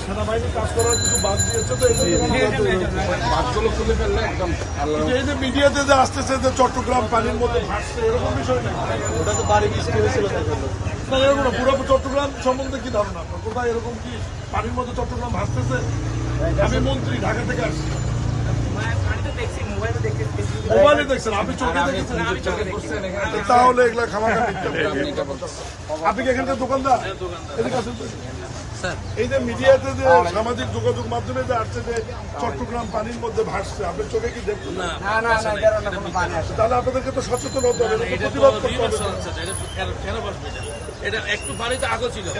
সেনাবাহিনী কাজ করার কিছু বাদ দিয়েছে তো বাদগুলো খুলে ফেললে একদম এই যে মিডিয়াতে যে আসতেছে যে চট্টগ্রাম পানির মধ্যে ভাসছে এরকম বিষয় না। ওটা তো বাড়ি বৃষ্টি হয়েছিল না, এরকম না। পুরো চট্টগ্রাম সম্বন্ধে কি ধারণা আপনার? কোথায় এরকম কি পানির মধ্যে চট্টগ্রাম ভাসতেছে? আমি মন্ত্রী, ঢাকা থেকে আসছি। মোবাইলে দেখছেন, আপনি চোখে দেখেছেন? তাহলে এগুলা খামাখা আপনি কি এখান থেকে দোকানদার? এদিকে আসেন। এই যে মিডিয়াতে যে সামাজিক যোগাযোগ মাধ্যমে যে আসছে যে চট্টগ্রাম পানির মধ্যে ভাসছে, আপনার চোখে কি দেখছেন? তাহলে আপনাদেরকে তো সচেতন হতে হবে, প্রতিবাদ করতে হবে।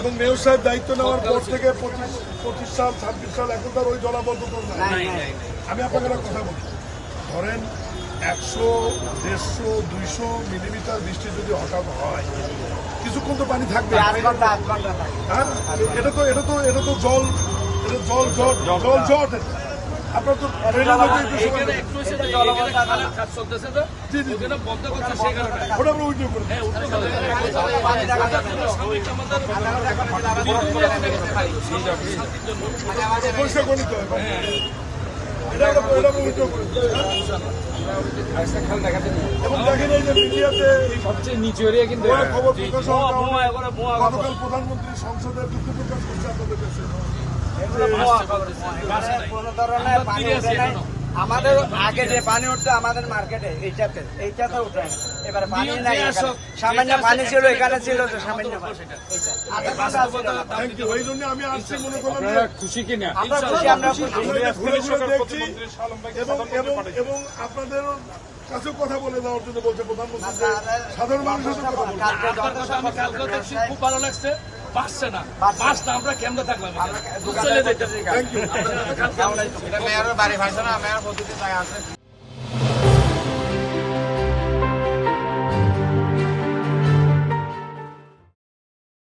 এবং মেয়র সাহেব দায়িত্ব নেওয়ার পর থেকে 25 সাল 26 সাল এখন তার ওই জলাবদ্ধতা নাই। আমি আপনাকে একটা কথা বলি, ধরেন 100, 150, 200 মিলিমিটার বৃষ্টি যদি হঠাৎ হয়, কিছুক্ষণ তো পানি থাকবে। এটা তো জল জট। আপনার তো ওটা আমরা উইডিও করে পরিষ্কার করে নিতে হবে। এবং দেখেন এই যে মিডিয়াতে সবচেয়ে নিচু এরিয়া কিন্তু খবর প্রকাশ গতকাল প্রধানমন্ত্রী সংসদে দুঃখ প্রকাশ করছে আপনাদের কাছে। কোনো ধরনের পানি উঠে নাই। আমাদের আগে যে পানি উঠতো আমাদের মার্কেটে এইটাতে উঠে না। এবার পানি নাই, সামান্য পানি ছিল, এখানে ছিল তো সামান্য ওই জন্য আমি আসছি, মনে করলাম খুশি কিনা আমরা খুশি, আমরা ঘুরে ঘুরে দেখছি এবং আপনাদের কাছেও কথা বলে দেওয়ার জন্য বলছে প্রধানমন্ত্রী, সাধারণ মানুষের সাথে কথা বলছে। খুব ভালো লাগছে। বাসছে না, আমরা কেমনে থাকলাম? Thank you. মেয়রের বাড়ি ভাইছে না, মেয়র পদ্ধতি তাই আছে।